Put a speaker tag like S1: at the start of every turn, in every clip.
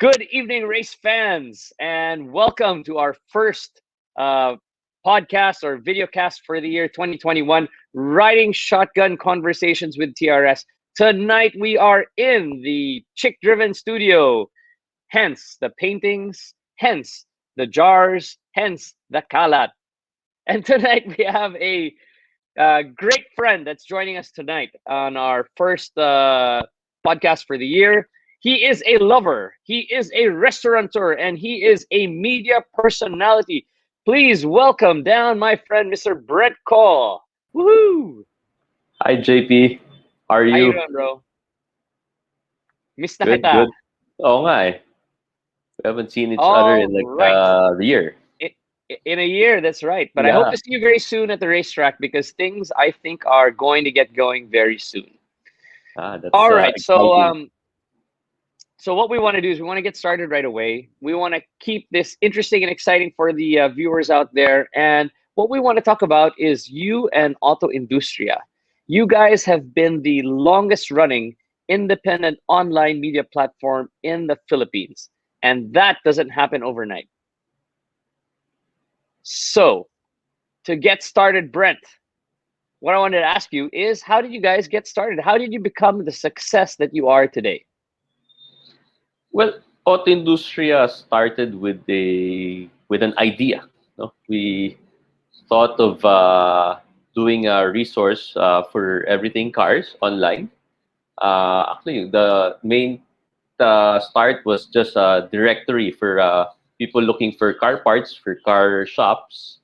S1: Good evening, race fans, and welcome to our first uh, podcast or videocast for the year 2021, Riding Shotgun Conversations with TRS. Tonight we are in the chick-driven studio, hence the paintings, hence the jars, hence the kalat. And tonight we have a great friend that's joining us tonight on our first podcast for the year. He is a lover, he is a restaurateur, and he is a media personality. Please welcome down my friend, Mr. Brent Co. Woohoo!
S2: Hi JP, how are
S1: How you
S2: you?
S1: doing, bro? Miss na
S2: Good,
S1: kita.
S2: good. Oo nga eh. We haven't seen each other
S1: All
S2: in like
S1: right.
S2: a year.
S1: I- In a year, that's right. But I hope
S2: Yeah.
S1: to see you very soon at the racetrack because things I think are going to get going very soon.
S2: That's
S1: All right. So
S2: exciting.
S1: So what we want to do is we want to get started right away. We want to keep this interesting and exciting for the viewers out there. And what we want to talk about is you and AutoIndustriya. You guys have been the longest running independent online media platform in the Philippines. And that doesn't happen overnight. So to get started, Brent, what I wanted to ask you is how did you guys get started? How did you become the success that you are today?
S2: Well, AutoIndustriya started with an idea. No? We thought of doing a resource for everything cars online. Actually, the main start was just a directory for people looking for car parts, for car shops,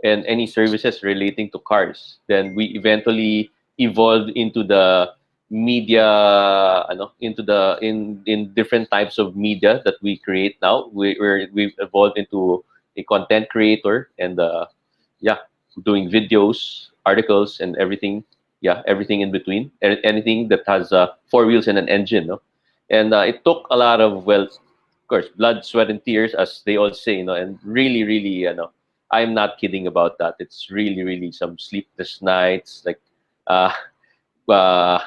S2: and any services relating to cars. Then we eventually evolved into the media, into the in different types of media that we create now. We've evolved into a content creator and yeah, doing videos, articles, and everything. Yeah, everything in between, anything that has four wheels and an engine. No? And it took a lot of, well, of course, blood, sweat, and tears, as they all say, and really, really, I'm not kidding about that. It's really, really some sleepless nights. Like, uh, uh,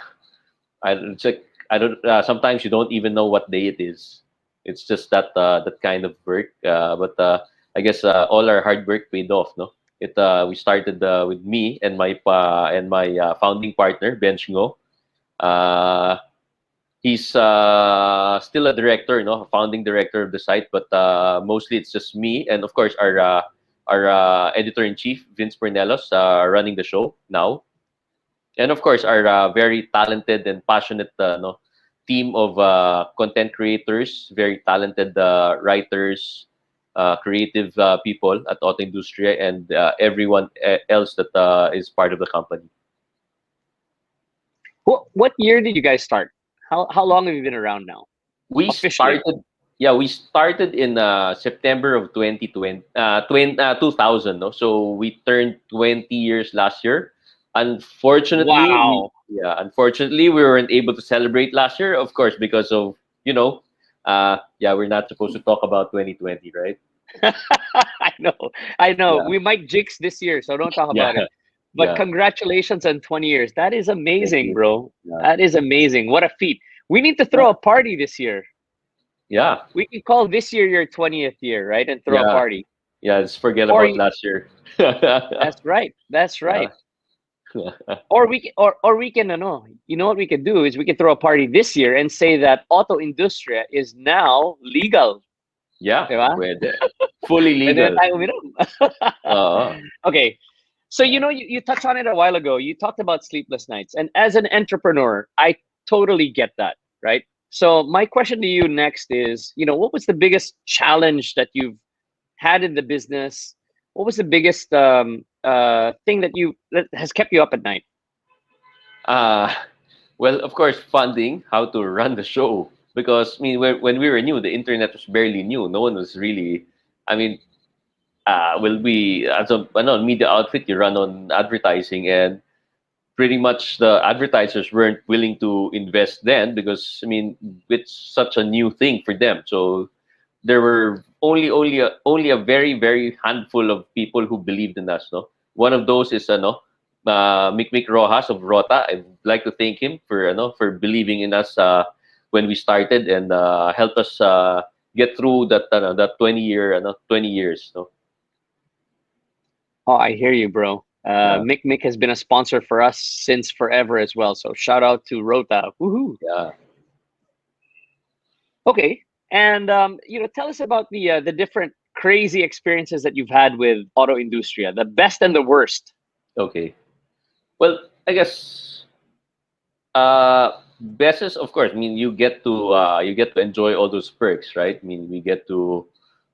S2: it's like I don't. Sometimes you don't even know what day it is. It's just that kind of work. But I guess all our hard work paid off. No, we started with me and my founding partner Ben Co. Uh, he's still a director, a founding director of the site, but mostly it's just me and of course our editor in chief Vince Pernelos running the show now, and of course our very talented and passionate team of content creators, very talented writers, creative people at Auto Industria, and everyone else that is part of the company.
S1: What year did you guys start? How long have you been around now?
S2: We
S1: Officially.
S2: started, yeah, we started in September of 2000, no? So we turned 20 years last year.
S1: Wow.
S2: Unfortunately, we weren't able to celebrate last year, of course, because of, yeah, we're not supposed to talk about 2020, right?
S1: I know. I know.
S2: Yeah,
S1: We might jinx this year, so don't talk
S2: yeah,
S1: about it. But
S2: yeah.
S1: congratulations on 20 years. That is
S2: Thank
S1: amazing,
S2: you.
S1: bro.
S2: Yeah,
S1: That is amazing. What a feat. We need to throw
S2: yeah,
S1: a party this year.
S2: yeah,
S1: We can call this year your 20th year, right? And throw a
S2: yeah,
S1: party.
S2: yeah. Let's forget
S1: Or
S2: about last year. Yeah,
S1: that's right. That's right. Or we can no. You know what we can do is we can throw a party this year and say that Auto Industria is now legal.
S2: yeah,
S1: Diba?
S2: pwede. Fully
S1: Pwede na
S2: legal.
S1: tayo uminom.
S2: Oo.
S1: Okay. So, you touched on it a while ago. You talked about sleepless nights. And as an entrepreneur, I totally get that, right? So, my question to you next is, what was the biggest challenge that you've had in the business? What was the biggest thing that has kept you up at night?
S2: Uh, well, of course, funding, how to run the show. Because, I mean, when we were new, the internet was barely new. No one was really, I mean, as a media outfit, you run on advertising, and pretty much the advertisers weren't willing to invest then because, I mean, it's such a new thing for them. So there were only a very very handful of people who believed in us. No, one of those is Mick Rojas of Rota. I'd like to thank him for for believing in us when we started and helped us. get through that 20 years. No?
S1: Oh, I hear you, bro.
S2: Yeah,
S1: Mick has been a sponsor for us since forever as well. So shout out to Rota. Woohoo.
S2: yeah.
S1: Okay. And tell us about the different crazy experiences that you've had with AutoIndustriya, the best and the worst.
S2: Okay. Well, I guess best is, of course. I mean, you get to enjoy all those perks, right? I mean, we get to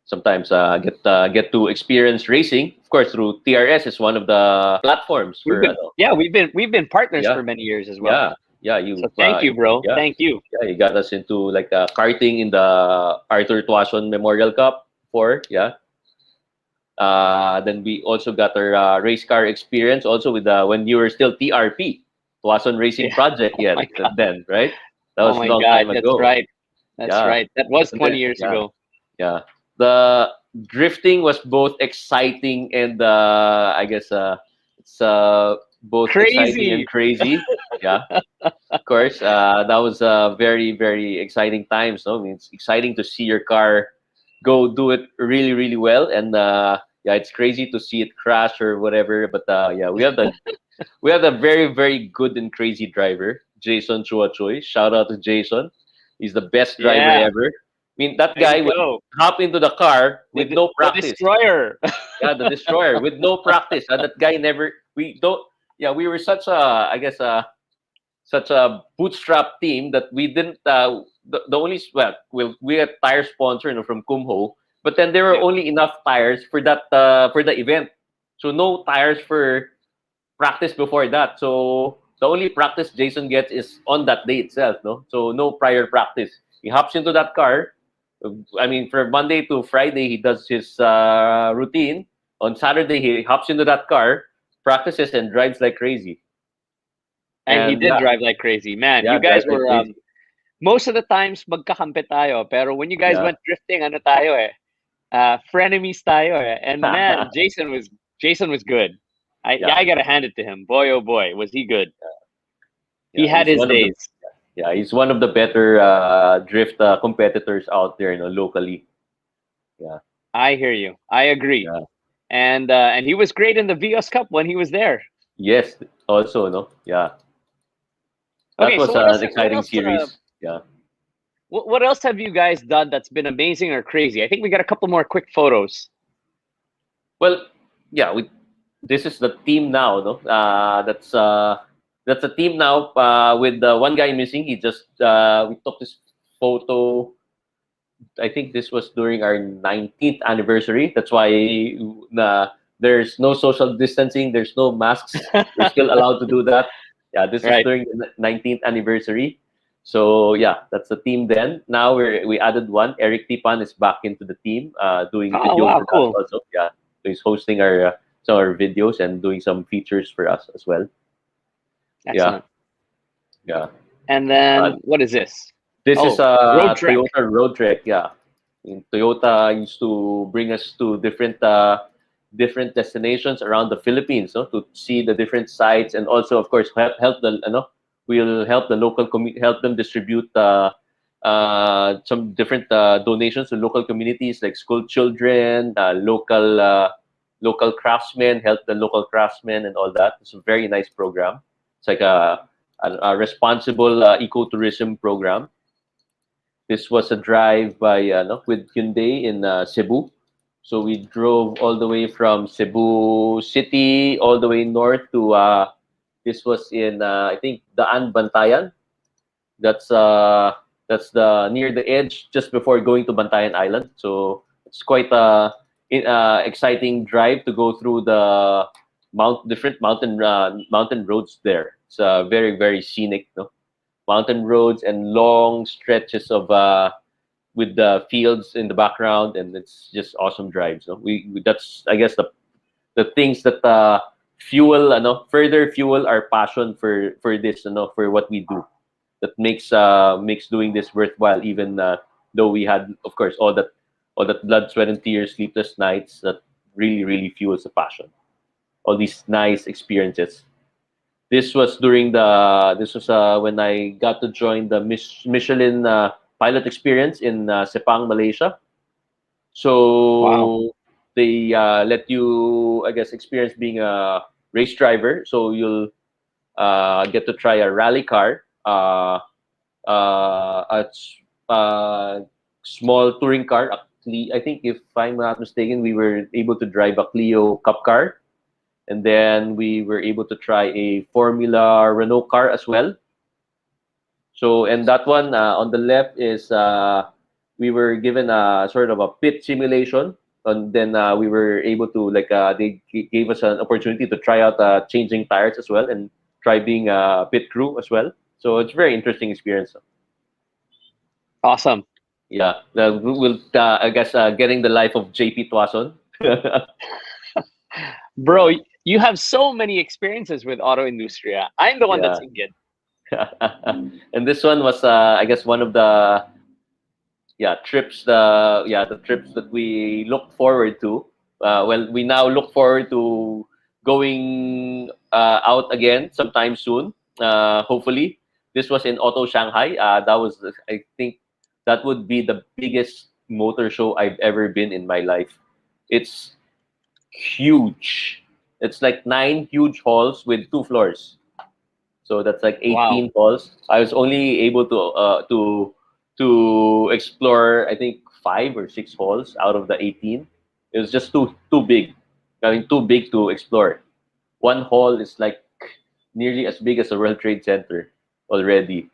S2: sometimes get to experience racing. Of course, through TRS is one of the platforms
S1: We've
S2: for
S1: been yeah, we've been partners
S2: yeah,
S1: for many years as well.
S2: yeah, yeah.
S1: So thank you, bro.
S2: Yeah,
S1: Thank you.
S2: yeah. You got us into like karting in the Arthur Tuason Memorial Cup for yeah. Then we also got our race car experience also with when you were still TRP, Tuason Racing
S1: Yeah.
S2: Project.
S1: Oh
S2: Yeah,
S1: my God.
S2: then right. That
S1: Oh
S2: was a
S1: my
S2: long
S1: God.
S2: time
S1: That's
S2: ago.
S1: right. That's
S2: Yeah,
S1: right. That was
S2: and
S1: 20
S2: then
S1: years
S2: yeah,
S1: ago.
S2: yeah. The drifting was both exciting and I guess it's both exciting and
S1: Crazy.
S2: crazy. Yeah, of course. That was very very exciting times. No, I mean, it's exciting to see your car go do it really really well, and yeah, it's crazy to see it crash or whatever. But yeah, we have a very very good and crazy driver, Jason Chua Choi. Shout out to Jason. He's the best driver
S1: Yeah.
S2: ever. I mean, that
S1: There
S2: guy
S1: you
S2: would
S1: go.
S2: hop into the car with no
S1: The
S2: practice.
S1: destroyer.
S2: Yeah, the destroyer with no practice. That guy never. We don't. Yeah, we were such a. I guess such a bootstrap team that we didn't. The only we had tire sponsor, from Kumho, but then there were
S1: Yeah.
S2: only enough tires for the event. So no tires for practice before that. So the only practice Jason gets is on that day itself, no? So no prior practice. He hops into that car. I mean, from Monday to Friday, he does his routine. On Saturday, he hops into that car, practices, and drives like crazy.
S1: And he
S2: And
S1: did
S2: yeah,
S1: drive like crazy. Man,
S2: yeah,
S1: you guys
S2: drives like
S1: were
S2: crazy.
S1: most of the times magkakampi tayo. Pero when you guys
S2: Yeah.
S1: went drifting, ano tayo eh? Frenemies tayo eh. And man, Jason was good.
S2: Yeah,
S1: I gotta hand it to him. Boy, oh boy, was he good. He
S2: yeah.
S1: had his days.
S2: He's one of the better drift competitors out there, locally. Yeah,
S1: I hear you. I agree.
S2: yeah.
S1: And he was great in the Vios Cup when he was there.
S2: Yes, also, no, yeah. That
S1: Okay,
S2: was
S1: so what else?
S2: an exciting series. Yeah.
S1: What else have you guys done that's been amazing or crazy? I think we got a couple more quick photos.
S2: Well, yeah. This is the team now. No, that's a team now. With one guy missing. He just we took this photo. I think this was during our 19th anniversary. That's why there's no social distancing. There's no masks. We're still allowed to do that. Yeah, this is
S1: Right.
S2: during the 19th anniversary. So yeah, that's the team then. Now we added one. Eric Tipan is back into the team, doing
S1: Oh
S2: videos
S1: wow,
S2: with us
S1: cool.
S2: also. Yeah, so he's hosting our some of our videos and doing some features for us as well. Yeah,
S1: Excellent.
S2: yeah.
S1: And
S2: Uh,
S1: then what is this?
S2: this is
S1: Oh, Road
S2: a
S1: Trek.
S2: Toyota Road Trek. Yeah, Toyota used to bring us to different destinations around the Philippines, no, to see the different sites, and also, of course, help the we'll help the local help them distribute some different donations to local communities like school children, local craftsmen, help the local craftsmen and all that. It's a very nice program. It's like a responsible ecotourism program. This was a drive by no, with Hyundai in Cebu. So we drove all the way from Cebu City all the way north to this was in I think Daan Bantayan. That's uh that's the near the edge just before going to Bantayan Island. So it's quite exciting drive to go through the different mountain roads there. It's very very scenic, no? Mountain roads and long stretches of with the fields in the background, and it's just awesome drives. No? That's I guess the things that fuel, further fuel our passion for this, for what we do. That makes doing this worthwhile, even though we had, of course, all that blood, sweat, and tears, sleepless nights. That really really fuels the passion. All these nice experiences. This was when I got to join the Michelin pilot experience in Sepang, Malaysia.
S1: Wow.
S2: So they let you, I guess, experience being a race driver. So you'll get to try a rally car, a small touring car. I think, if I'm not mistaken, we were able to drive a Clio Cup car, and then we were able to try a Formula Renault car as well. So, and that one on the left is we were given a sort of a pit simulation, and then we were able to, like, gave us an opportunity to try out changing tires as well, and try being a pit crew as well. So it's a very interesting experience.
S1: Awesome.
S2: Yeah, we'll I guess getting the life of Jp Tuason.
S1: Bro, you have so many experiences with AutoIndustriya. I'm the one that's
S2: Yeah.
S1: Indian.
S2: And this one was, I guess, one of the the trips that we look forward to. Well, we now look forward to going out again sometime soon. Hopefully, this was in Auto Shanghai. That was, I think, that would be the biggest motor show I've ever been in my life. It's huge. It's like 9 huge halls with 2 floors. So that's like
S1: Wow.
S2: 18 halls. I was only able to explore, I think, 5 or 6 halls out of the 18. It was just too big. I mean, too big to explore. One hall is like nearly as big as a World Trade Center already.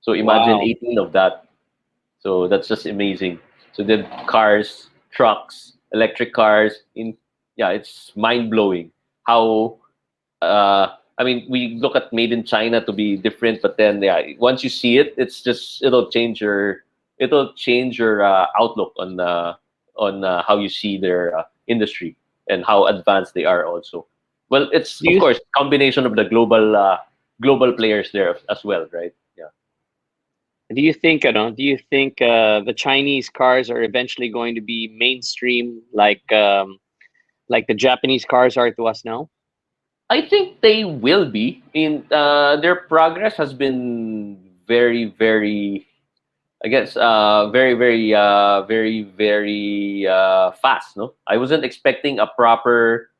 S2: So imagine
S1: Wow.
S2: 18 of that. So that's just amazing. So then cars, trucks, electric cars. It's mind blowing how I mean, we look at made in China to be different, but then, yeah, once you see it, it'll change your outlook on how you see their industry and how advanced they are also. Well, it's,
S1: Do
S2: of
S1: you
S2: course, combination of the global players there as well, right? Yeah.
S1: do you think the Chinese cars are eventually going to be mainstream like the Japanese cars are to us now?
S2: I think they will be. I mean, their progress has been very, very, I guess, very fast. No, I wasn't expecting a proper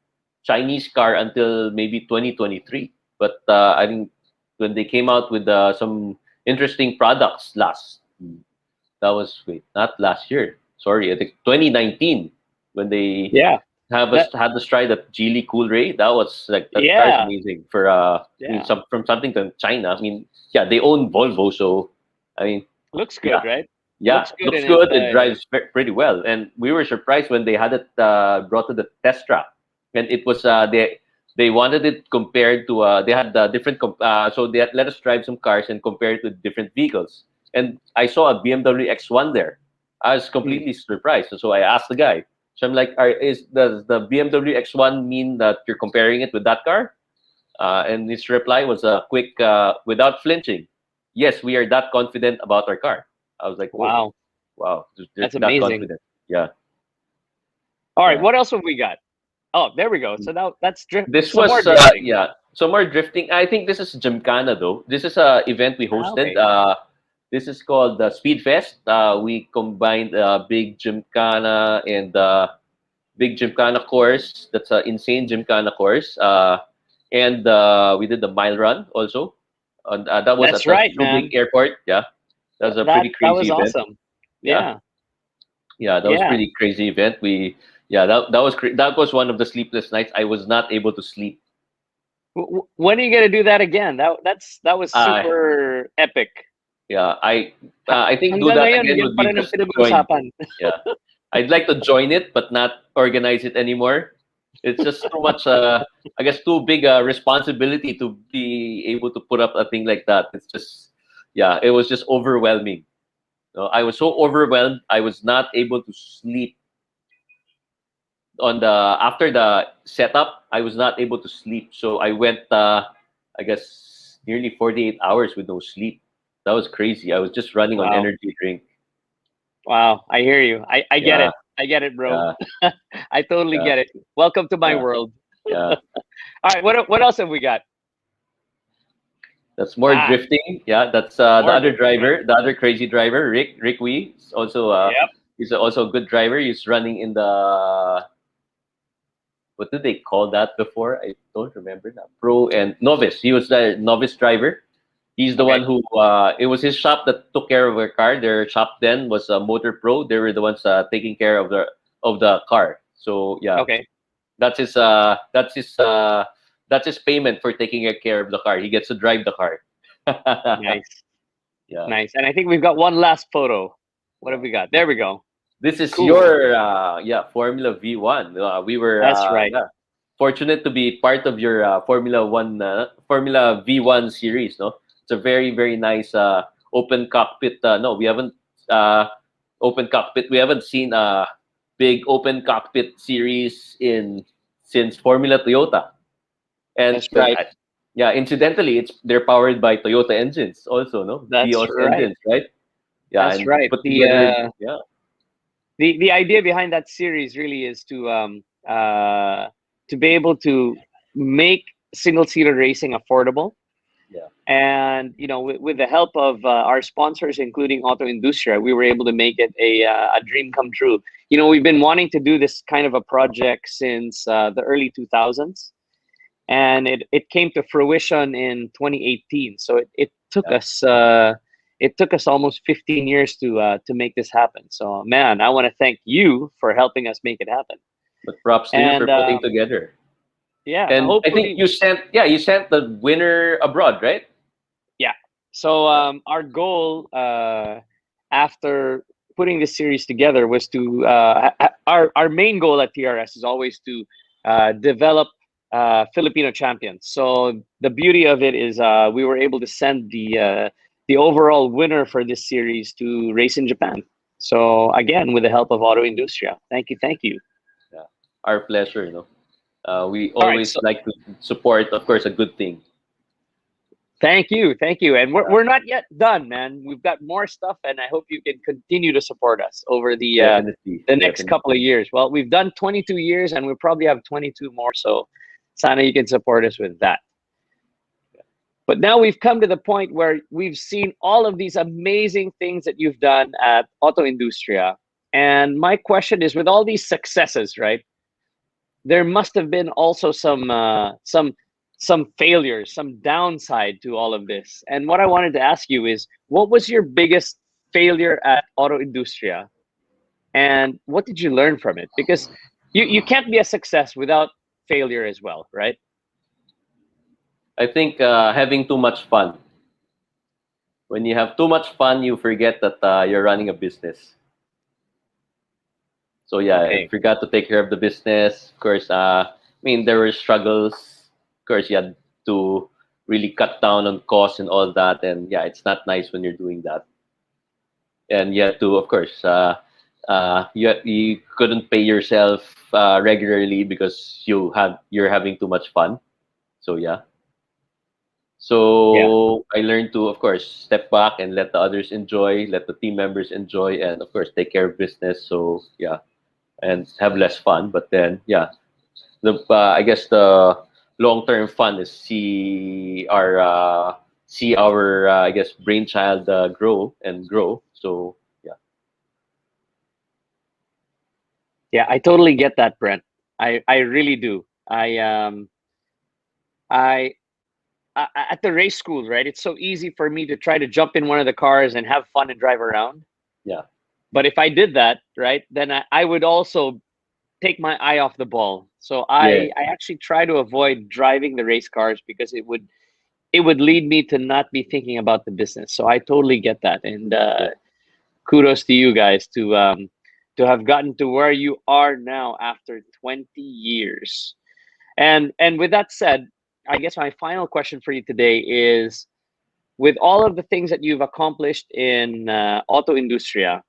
S2: Chinese car until maybe 2023. But I think when they came out with some interesting products that was, wait, not last year. Sorry, I think 2019, when they
S1: Yeah.
S2: have us
S1: That
S2: had us try the Geely Cool Ray. That was like, that car is
S1: yeah.
S2: amazing for I mean,
S1: Yeah.
S2: from something from China. I mean, yeah, they own Volvo, so I mean,
S1: Looks
S2: yeah,
S1: good, right?
S2: yeah,
S1: Looks good
S2: looks
S1: and it
S2: good. It drives pretty well, and we were surprised when they had it brought to the test track, and it was they wanted it compared to they had different so they had let us drive some cars and compare it with different vehicles, and I saw a BMW X1 there. I was
S1: Hmm.
S2: completely surprised, so I asked the guy. So I'm like, does the BMW X1 mean that you're comparing it with that car? And his reply was a quick, without flinching, yes, we are that confident about our car. I was like, oh,
S1: Wow.
S2: wow, they're
S1: That's
S2: that
S1: amazing.
S2: confident. Yeah,
S1: All right,
S2: yeah.
S1: what else have we got? Oh, there we go. So now that's
S2: This
S1: some more
S2: was,
S1: drifting.
S2: some more drifting. I think this is Gymkhana though. This is a event we
S1: Ah,
S2: hosted.
S1: okay.
S2: This is called the Speedfest. We combined big Gymkhana and big Gymkhana course. That's an insane Gymkhana course. And we did the mile run also. That was at
S1: That's
S2: the
S1: right,
S2: Subic
S1: man.
S2: Airport. Yeah, that was a pretty
S1: That
S2: crazy
S1: was
S2: event.
S1: awesome.
S2: Yeah,
S1: Yeah.
S2: yeah, that was
S1: Yeah.
S2: pretty crazy event. That was one of the sleepless nights. I was not able to sleep.
S1: When are you gonna do that again? That was
S2: Uh,
S1: super epic.
S2: yeah, I think do
S1: Hanggang
S2: that
S1: ngayon,
S2: again
S1: yan
S2: would
S1: pa
S2: be
S1: rin ang
S2: just to join.
S1: pinag-uusapan.
S2: Yeah, I'd like to join it, but not organize it anymore. It's just too much. I guess too big a responsibility to be able to put up a thing like that. It's just, yeah, it was just overwhelming. I was so overwhelmed. I was not able to sleep on the after the setup. I was not able to sleep, so I went. I guess nearly 48 hours with no sleep. That was crazy. I was just running on
S1: Wow.
S2: energy drink.
S1: Wow. I hear you. I get
S2: Yeah,
S1: it. I get it, bro.
S2: yeah,
S1: I totally
S2: yeah,
S1: get it. Welcome to my
S2: yeah,
S1: world.
S2: yeah.
S1: All right, what else have we got?
S2: That's more
S1: Ah,
S2: drifting. Yeah, that's the
S1: more
S2: other
S1: drifting.
S2: driver, the other crazy driver, Rick Wee. Is also
S1: Yep.
S2: he's also a good driver. He's running in the, what did they call that before? I don't remember now. Pro and novice. He was the novice driver. He's the
S1: Okay.
S2: one who it was his shop that took care of their car. Their shop then was Motor Pro. They were the ones taking care of the car. So yeah,
S1: Okay.
S2: that's his that's his payment for taking care of the car. He gets to drive the car.
S1: Nice.
S2: Yeah,
S1: Nice. And I think we've got one last photo. What have
S2: yeah.
S1: we got? There we go.
S2: This is
S1: Cool.
S2: your Formula V1. We were
S1: That's right.
S2: fortunate to be part of your Formula V1 series. No, it's a very nice open cockpit. No, we haven't uh, open cockpit. We haven't seen a big open cockpit series in since Formula Toyota. And
S1: That's right.
S2: yeah, incidentally, they're powered by Toyota engines also. No,
S1: That's
S2: Vios
S1: right.
S2: engines, right? Yeah,
S1: That's
S2: and
S1: right.
S2: put together. Yeah,
S1: The idea behind that series really is to be able to make single seater racing affordable.
S2: yeah,
S1: And with the help of our sponsors, including AutoIndustriya, we were able to make it a dream come true. We've been wanting to do this kind of a project since the early 2000s, and it came to fruition in 2018. So
S2: yeah.
S1: it took us almost 15 years to make this happen. So man, I want to thank you for helping us make it happen.
S2: But props to you for
S1: And
S2: putting together.
S1: yeah,
S2: And I think
S1: hopefully,
S2: you sent the winner abroad, right?
S1: yeah. So
S2: Yeah,
S1: our goal after putting this series together was to our main goal at TRS is always to develop Filipino champions. So the beauty of it is we were able to send the overall winner for this series to race in Japan. So again, with the help of AutoIndustriya. Thank you.
S2: yeah. Our pleasure. We
S1: All right,
S2: always
S1: so
S2: like to support, of course, a good thing.
S1: thank you, and we're
S2: Yeah,
S1: we're not yet done, man. We've got more stuff, and I hope you can continue to support us over
S2: definitely,
S1: the next
S2: definitely.
S1: couple of years. Well, we've done 22 years, and we'll probably have 22 more. So, Sana, you can support us with that. But now we've come to the point where we've seen all of these amazing things that you've done at Auto Industria. And my question is, with all these successes, right? There must have been also some failures, some downside to all of this. And what I wanted to ask you is, what was your biggest failure at Auto Industria, and what did you learn from it? Because you can't be a success without failure as well, right?
S2: I think having too much fun. When you have too much fun, you forget that you're running a business. So yeah, I
S1: Okay.
S2: forgot to take care of the business. Of course, I mean there were struggles. Of course, you had to really cut down on costs and all that. And yeah, it's not nice when you're doing that. And you had to, of course, you couldn't pay yourself regularly because you're having too much fun. So yeah.
S1: Yeah.
S2: So I learned to, of course, step back and let the others enjoy, let the team members enjoy, and of course take care of business. So yeah, and have less fun. But then yeah, the I guess the long term fun is see our I guess brainchild grow and grow. So yeah,
S1: Yeah, I totally get that, Brent. I really do. I at the race school, right? It's so easy for me to try to jump in one of the cars and have fun and drive around.
S2: yeah,
S1: But if I did that, right, then I would also take my eye off the ball. So
S2: yeah,
S1: I actually try to avoid driving the race cars because it would lead me to not be thinking about the business. So I totally get that, and
S2: yeah.
S1: kudos to you guys to have gotten to where you are now after 20 years. And with that said, I guess my final question for you today is, with all of the things that you've accomplished in Auto Industria,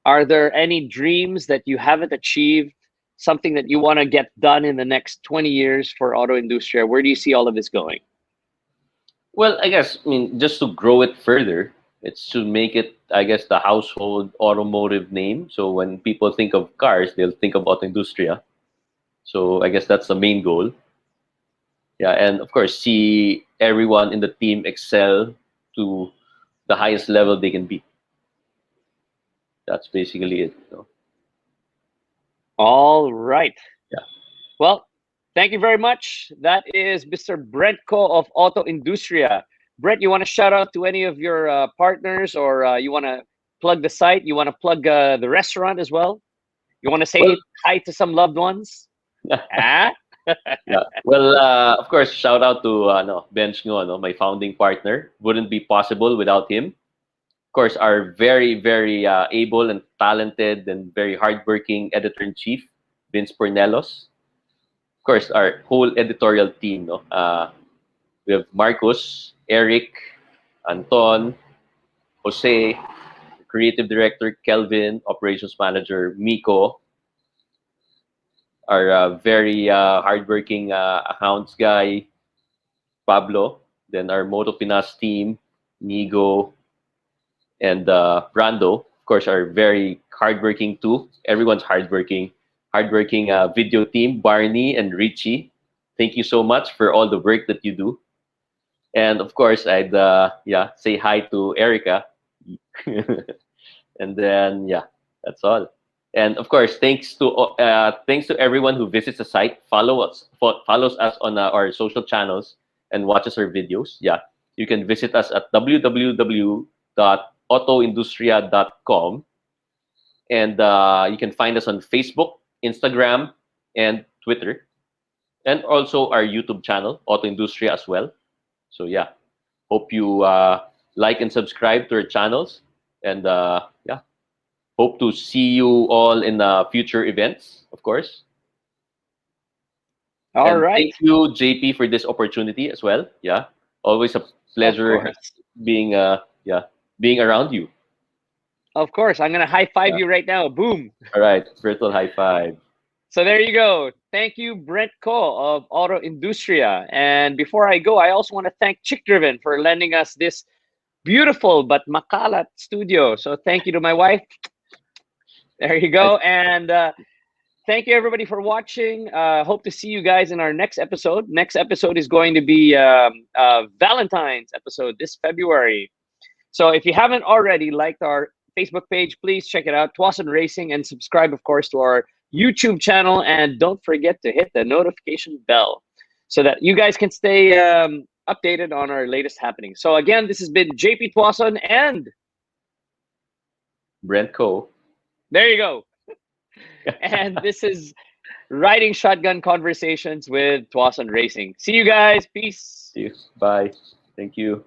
S1: are there any dreams that you haven't achieved? Something that you want to get done in the next 20 years for Auto Industria? Where do you see all of this going?
S2: Well, I guess I mean just to grow it further, it's to make it I guess the household automotive name. So when people think of cars, they'll think of Auto Industria. So I guess that's the main goal. Yeah, and of course, see everyone in the team excel to the highest level they can be. That's basically it.
S1: All right.
S2: Yeah.
S1: Well, thank you very much. That is Mr. Brent Co of AutoIndustriya. Brent, you want to shout out to any of your partners, or you want to plug the site? You want to plug the restaurant as well? You want to
S2: Well,
S1: say hi to some loved ones? Ah?
S2: yeah. Well, of course, shout out to no, Bench Ngo, no, my founding partner. Wouldn't be possible without him. Of course, our very, very able and talented and very hardworking editor-in-chief, Vince Pornelos. Of course, our whole editorial team. No? We have Marcos, Eric, Anton, Jose, creative director Kelvin, operations manager Miko, our very hardworking accounts guy Pablo, then our Moto Pinas team, Nigo, and Brando. Of course, are very hardworking too. Everyone's hardworking. Hardworking video team, Barney and Richie. Thank you so much for all the work that you do. And of course, I'd say hi to Erica. And then that's all. And of course, thanks to everyone who visits the site, follows us on our social channels, and watches our videos. Yeah, you can visit us at www.autoindustriya.com, and you can find us on Facebook, Instagram, and Twitter, and also our YouTube channel, Auto Industria as well. So yeah, hope you like and subscribe to our channels, and hope to see you all in future events, of course.
S1: All
S2: And
S1: right.
S2: thank you, JP, for this opportunity as well. Yeah, always a
S1: Of
S2: pleasure
S1: course.
S2: being being around you.
S1: Of course. I'm going to high five
S2: Yeah.
S1: you right now. Boom.
S2: All right, virtual high five.
S1: So there you go. Thank you, Brent Co of Auto Industria. And before I go, I also want to thank Chick Driven for lending us this beautiful but makalat studio. So thank you to my wife. There you
S2: Nice.
S1: go. And thank you everybody for watching. Hope to see you guys in our next episode. Next episode is going to be Valentine's episode this February. So if you haven't already liked our Facebook page, please check it out, Tuason Racing, and subscribe, of course, to our YouTube channel. And don't forget to hit the notification bell so that you guys can stay updated on our latest happenings. So again, this has been Jp Tuason, and
S2: Brent Co.
S1: there you go. And this is Riding Shotgun Conversations with Tuason Racing. See you guys. Peace.
S2: See you. Bye. Thank you.